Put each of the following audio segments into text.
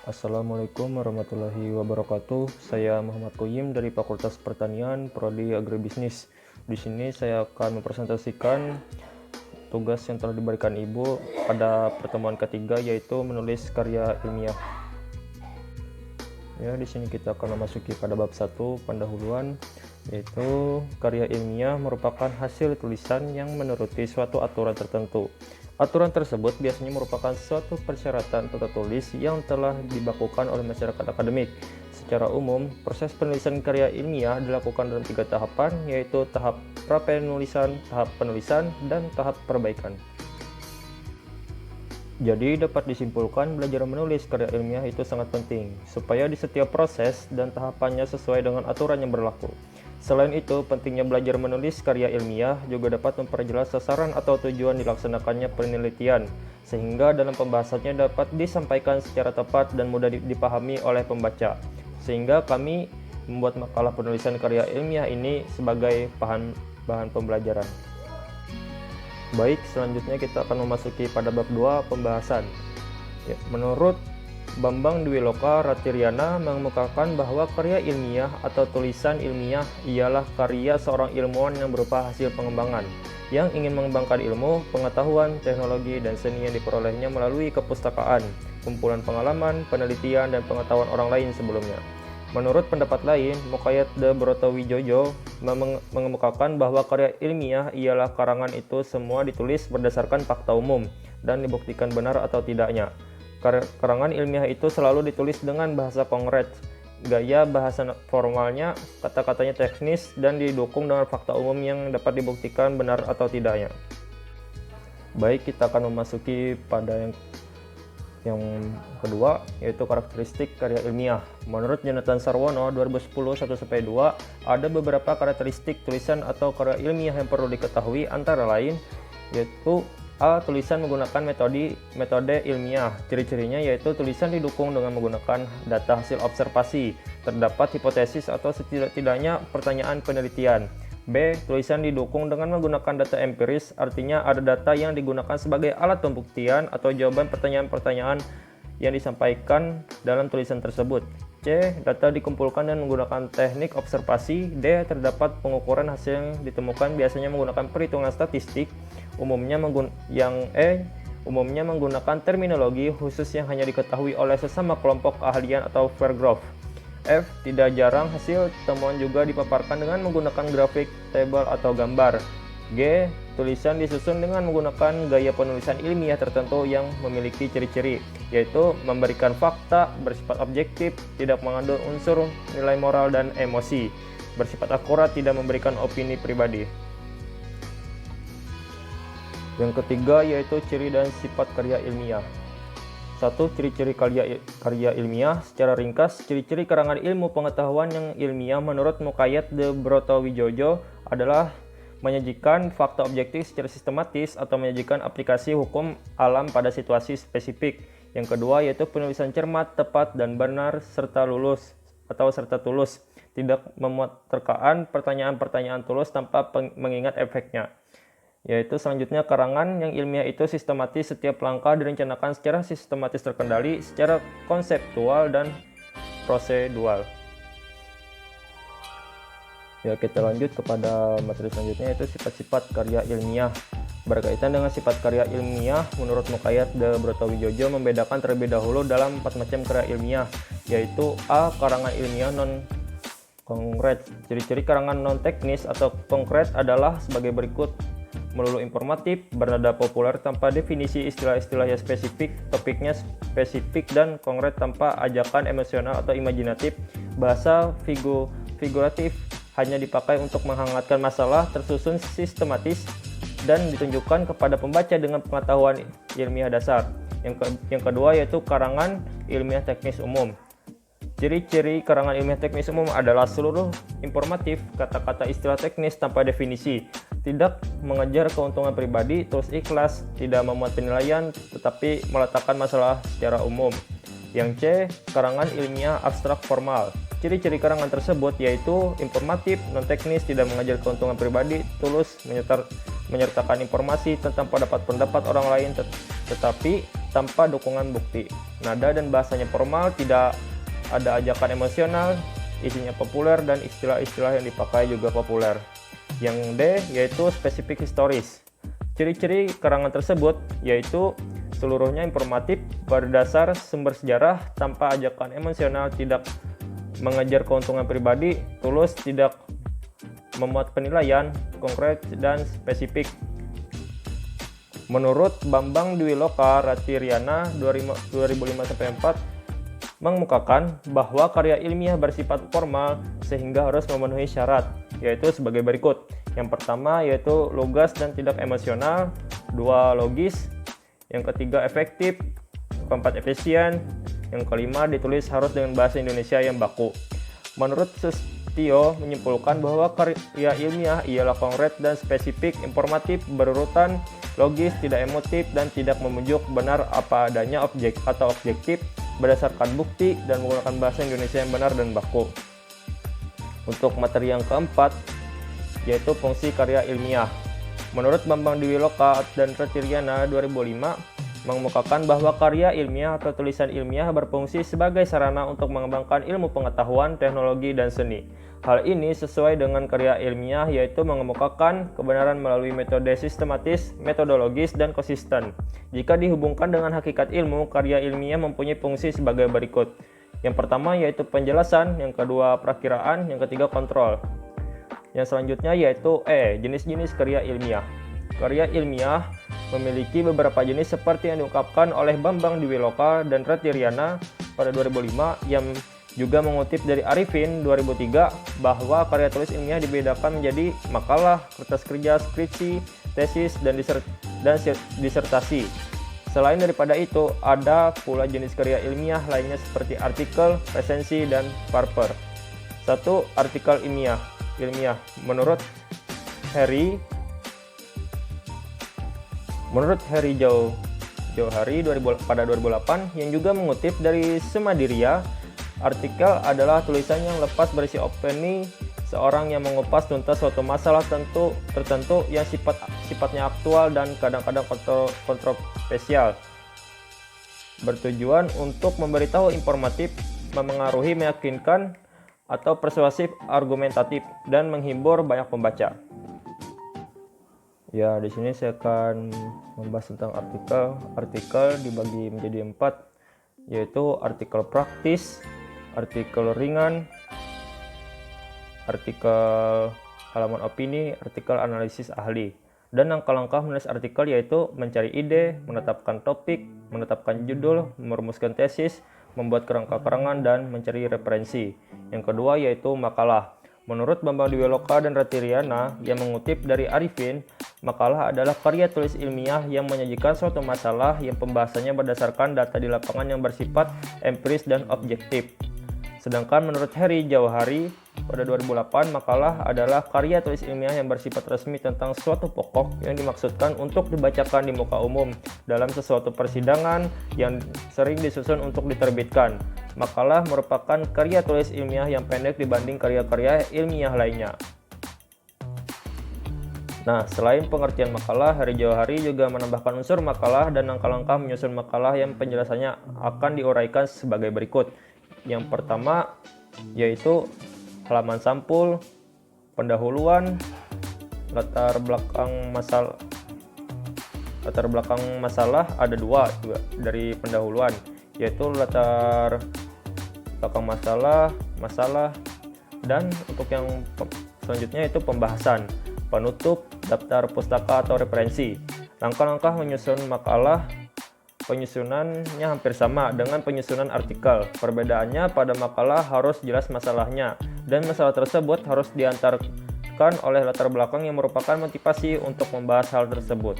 Assalamualaikum warahmatullahi wabarakatuh. Saya Muhammad Qoyim dari Fakultas Pertanian, Prodi Agribisnis. Di sini saya akan mempresentasikan tugas yang telah diberikan Ibu pada pertemuan ketiga, yaitu menulis karya ilmiah. Ya, di sini kita akan memasuki pada bab 1 pendahuluan, yaitu karya ilmiah merupakan hasil tulisan yang menuruti suatu aturan tertentu. Aturan tersebut biasanya merupakan suatu persyaratan tata tulis yang telah dibakukan oleh masyarakat akademik. Secara umum, proses penulisan karya ilmiah dilakukan dalam 3 tahapan, yaitu tahap prapenulisan, tahap penulisan, dan tahap perbaikan. Jadi dapat disimpulkan belajar menulis karya ilmiah itu sangat penting, supaya di setiap proses dan tahapannya sesuai dengan aturan yang berlaku. Selain itu, pentingnya belajar menulis karya ilmiah juga dapat memperjelas sasaran atau tujuan dilaksanakannya penelitian, sehingga dalam pembahasannya dapat disampaikan secara tepat dan mudah dipahami oleh pembaca. Sehingga kami membuat makalah penulisan karya ilmiah ini sebagai bahan pembelajaran. Baik, selanjutnya kita akan memasuki pada bab 2 pembahasan. Ya, menurut Bambang Dwiloka Ratiryana mengemukakan bahwa karya ilmiah atau tulisan ilmiah ialah karya seorang ilmuwan yang berupa hasil pengembangan, yang ingin mengembangkan ilmu, pengetahuan, teknologi, dan seni yang diperolehnya melalui kepustakaan, kumpulan pengalaman, penelitian, dan pengetahuan orang lain sebelumnya. Menurut pendapat lain, Mukayat de Brotowijojo mengemukakan bahwa karya ilmiah ialah karangan itu semua ditulis berdasarkan fakta umum dan dibuktikan benar atau tidaknya. Karangan ilmiah itu selalu ditulis dengan bahasa konkret, gaya bahasa formalnya, kata-katanya teknis, dan didukung dengan fakta umum yang dapat dibuktikan benar atau tidaknya. Baik, kita akan memasuki pada yang kedua, yaitu karakteristik karya ilmiah. Menurut Jonathan Sarwono 2010 1-2, ada beberapa karakteristik tulisan atau karya ilmiah yang perlu diketahui, antara lain yaitu A. Tulisan menggunakan metode ilmiah. Ciri-cirinya yaitu tulisan didukung dengan menggunakan data hasil observasi, terdapat hipotesis atau setidaknya pertanyaan penelitian. B. Tulisan didukung dengan menggunakan data empiris, artinya ada data yang digunakan sebagai alat pembuktian atau jawaban pertanyaan-pertanyaan yang disampaikan dalam tulisan tersebut. C. Data dikumpulkan dan menggunakan teknik observasi. D. Terdapat pengukuran hasil yang ditemukan biasanya menggunakan perhitungan statistik. Umumnya menggunakan terminologi khusus yang hanya diketahui oleh sesama kelompok keahlian atau peer group. F. Tidak jarang hasil temuan juga dipaparkan dengan menggunakan grafik, tabel, atau gambar. G. Tulisan disusun dengan menggunakan gaya penulisan ilmiah tertentu yang memiliki ciri-ciri, yaitu memberikan fakta, bersifat objektif, tidak mengandung unsur nilai moral dan emosi, bersifat akurat, tidak memberikan opini pribadi. Yang ketiga yaitu ciri dan sifat karya ilmiah. 1. Ciri-ciri karya ilmiah. Secara ringkas, ciri-ciri karangan ilmu pengetahuan yang ilmiah menurut Mukayat de Brotowijojo adalah menyajikan fakta objektif secara sistematis atau menyajikan aplikasi hukum alam pada situasi spesifik. Yang kedua yaitu penulisan cermat, tepat, dan benar serta tulus, tidak memuat terkaan, pertanyaan-pertanyaan tulus tanpa mengingat efeknya. Yaitu selanjutnya karangan yang ilmiah itu sistematis, setiap langkah direncanakan secara sistematis, terkendali secara konseptual dan prosedural. Ya, kita lanjut kepada materi selanjutnya, yaitu sifat-sifat karya ilmiah. Berkaitan dengan sifat karya ilmiah, menurut Mukayat de Brotowijojo membedakan terlebih dahulu dalam 4 macam karya ilmiah, yaitu A. Karangan ilmiah non-konkret. Ciri-ciri karangan non-teknis atau konkret adalah sebagai berikut: melulu informatif, bernada populer tanpa definisi istilah-istilah yang spesifik, topiknya spesifik dan konkret tanpa ajakan emosional atau imajinatif, bahasa figuratif hanya dipakai untuk menghangatkan masalah, tersusun sistematis, dan ditunjukkan kepada pembaca dengan pengetahuan ilmiah dasar. Yang kedua yaitu karangan ilmiah teknis umum. Ciri-ciri karangan ilmiah teknis umum adalah seluruh informatif, kata-kata istilah teknis tanpa definisi, tidak mengejar keuntungan pribadi, terus ikhlas, tidak memuat penilaian, tetapi meletakkan masalah secara umum. Yang C. Karangan ilmiah abstrak formal. Ciri-ciri karangan tersebut yaitu informatif, non-teknis, tidak mengejar keuntungan pribadi, tulus, menyertakan informasi tentang pendapat-pendapat orang lain, tetapi tanpa dukungan bukti. Nada dan bahasanya formal, tidak ada ajakan emosional, isinya populer, dan istilah-istilah yang dipakai juga populer. Yang D yaitu spesifik historis. Ciri-ciri karangan tersebut yaitu seluruhnya informatif, berdasar sumber sejarah, tanpa ajakan emosional, tidak mengejar keuntungan pribadi, tulus, tidak memuat penilaian, konkret, dan spesifik. Menurut Bambang Dwiloka Ratiryana 2005-4 mengemukakan bahwa karya ilmiah bersifat formal sehingga harus memenuhi syarat, yaitu sebagai berikut. Yang pertama yaitu lugas dan tidak emosional, 2 logis, yang ketiga efektif, keempat efisien, yang kelima ditulis harus dengan bahasa Indonesia yang baku. Menurut Sustio menyimpulkan bahwa karya ilmiah ialah konkret dan spesifik, informatif, berurutan, logis, tidak emotif, dan tidak memujuk, benar apa adanya objektif, berdasarkan bukti, dan menggunakan bahasa Indonesia yang benar dan baku. Untuk materi yang keempat, yaitu fungsi karya ilmiah. Menurut Bambang Dwiloka dan Ratiryana 2005, mengemukakan bahwa karya ilmiah atau tulisan ilmiah berfungsi sebagai sarana untuk mengembangkan ilmu pengetahuan, teknologi, dan seni. Hal ini sesuai dengan karya ilmiah, yaitu mengemukakan kebenaran melalui metode sistematis, metodologis, dan konsisten. Jika dihubungkan dengan hakikat ilmu, karya ilmiah mempunyai fungsi sebagai berikut. Yang pertama yaitu penjelasan, yang kedua perakiraan, yang ketiga kontrol. Yang selanjutnya yaitu jenis-jenis karya ilmiah. Karya ilmiah memiliki beberapa jenis seperti yang diungkapkan oleh Bambang Dwiloka dan Ratiryana pada 2005, yang juga mengutip dari Arifin 2003 bahwa karya tulis ilmiah dibedakan menjadi makalah, kertas kerja, skripsi, tesis, dan disertasi. Selain daripada itu, ada pula jenis karya ilmiah lainnya seperti artikel, resensi, dan paper. 1. Artikel ilmiah. Menurut Heri Jauhari pada 2008 yang juga mengutip dari Semadiria, artikel adalah tulisan yang lepas berisi opini seorang yang mengupas tuntas suatu masalah tertentu yang sifatnya aktual dan kadang-kadang kontroversial, bertujuan untuk memberitahu, informatif, memengaruhi, meyakinkan, atau persuasif, argumentatif, dan menghibur banyak pembaca. Ya, di sini saya akan membahas tentang artikel. Artikel dibagi menjadi 4, yaitu artikel praktis, artikel ringan, artikel halaman opini, artikel analisis ahli. Dan langkah-langkah menulis artikel yaitu mencari ide, menetapkan topik, menetapkan judul, merumuskan tesis, membuat kerangka karangan, dan mencari referensi. Yang kedua yaitu makalah. Menurut Bambang Dwiloka dan Ratiryana yang mengutip dari Arifin, makalah adalah karya tulis ilmiah yang menyajikan suatu masalah yang pembahasannya berdasarkan data di lapangan yang bersifat empiris dan objektif. Sedangkan menurut Heri Jauhari pada 2008, makalah adalah karya tulis ilmiah yang bersifat resmi tentang suatu pokok yang dimaksudkan untuk dibacakan di muka umum dalam sesuatu persidangan yang sering disusun untuk diterbitkan. Makalah merupakan karya tulis ilmiah yang pendek dibanding karya-karya ilmiah lainnya. Nah, selain pengertian makalah, Heri Jauhari juga menambahkan unsur makalah dan langkah-langkah menyusun makalah yang penjelasannya akan diuraikan sebagai berikut. Yang pertama yaitu halaman sampul, pendahuluan, latar belakang masalah ada 2 juga dari pendahuluan, yaitu latar belakang masalah, dan untuk yang selanjutnya itu pembahasan, penutup, daftar pustaka atau referensi. Langkah-langkah menyusun makalah, penyusunannya hampir sama dengan penyusunan artikel. Perbedaannya pada makalah harus jelas masalahnya, dan masalah tersebut harus diantarkan oleh latar belakang yang merupakan motivasi untuk membahas hal tersebut.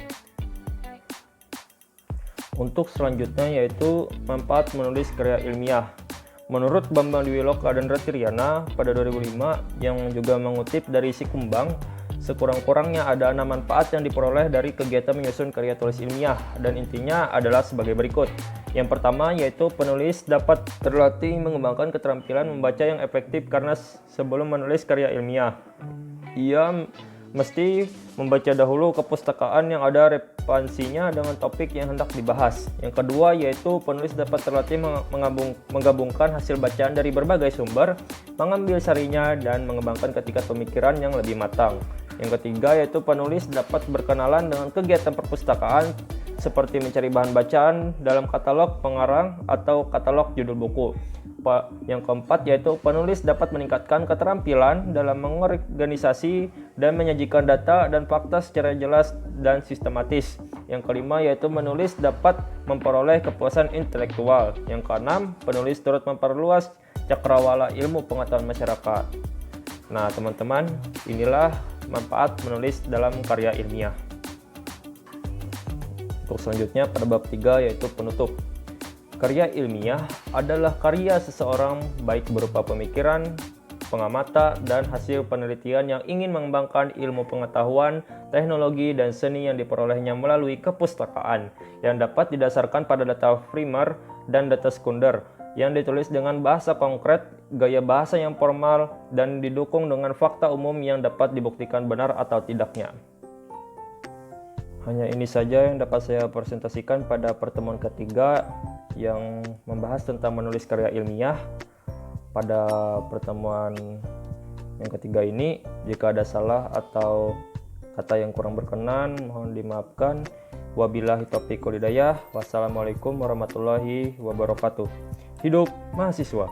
Untuk selanjutnya yaitu manfaat menulis karya ilmiah. Menurut Bambang Dwiloka dan Ratiryana pada 2005 yang juga mengutip dari Sikumbang, sekurang-kurangnya ada 6 manfaat yang diperoleh dari kegiatan menyusun karya tulis ilmiah, dan intinya adalah sebagai berikut. Yang pertama yaitu penulis dapat terlatih mengembangkan keterampilan membaca yang efektif karena sebelum menulis karya ilmiah, ia mesti membaca dahulu kepustakaan yang ada relevansinya dengan topik yang hendak dibahas. Yang kedua yaitu penulis dapat terlatih menggabungkan hasil bacaan dari berbagai sumber, mengambil sarinya, dan mengembangkan ketika pemikiran yang lebih matang. Yang ketiga yaitu penulis dapat berkenalan dengan kegiatan perpustakaan seperti mencari bahan bacaan dalam katalog pengarang atau katalog judul buku. Yang keempat yaitu penulis dapat meningkatkan keterampilan dalam mengorganisasi dan menyajikan data dan fakta secara jelas dan sistematis. Yang kelima yaitu menulis dapat memperoleh kepuasan intelektual. Yang keenam, penulis turut memperluas cakrawala ilmu pengetahuan masyarakat. Nah teman-teman, inilah manfaat menulis dalam karya ilmiah. Untuk selanjutnya pada bab 3 yaitu penutup. Karya ilmiah adalah karya seseorang baik berupa pemikiran, pengamatan, dan hasil penelitian yang ingin mengembangkan ilmu pengetahuan, teknologi, dan seni yang diperolehnya melalui kepustakaan yang dapat didasarkan pada data primer dan data sekunder yang ditulis dengan bahasa konkret, gaya bahasa yang formal, dan didukung dengan fakta umum yang dapat dibuktikan benar atau tidaknya. Hanya ini saja yang dapat saya presentasikan pada pertemuan ketiga yang membahas tentang menulis karya ilmiah. Pada pertemuan yang ketiga ini, jika ada salah atau kata yang kurang berkenan, mohon dimaafkan. Wabillahi taufiq wal hidayah. Wassalamualaikum warahmatullahi wabarakatuh. Hidup mahasiswa.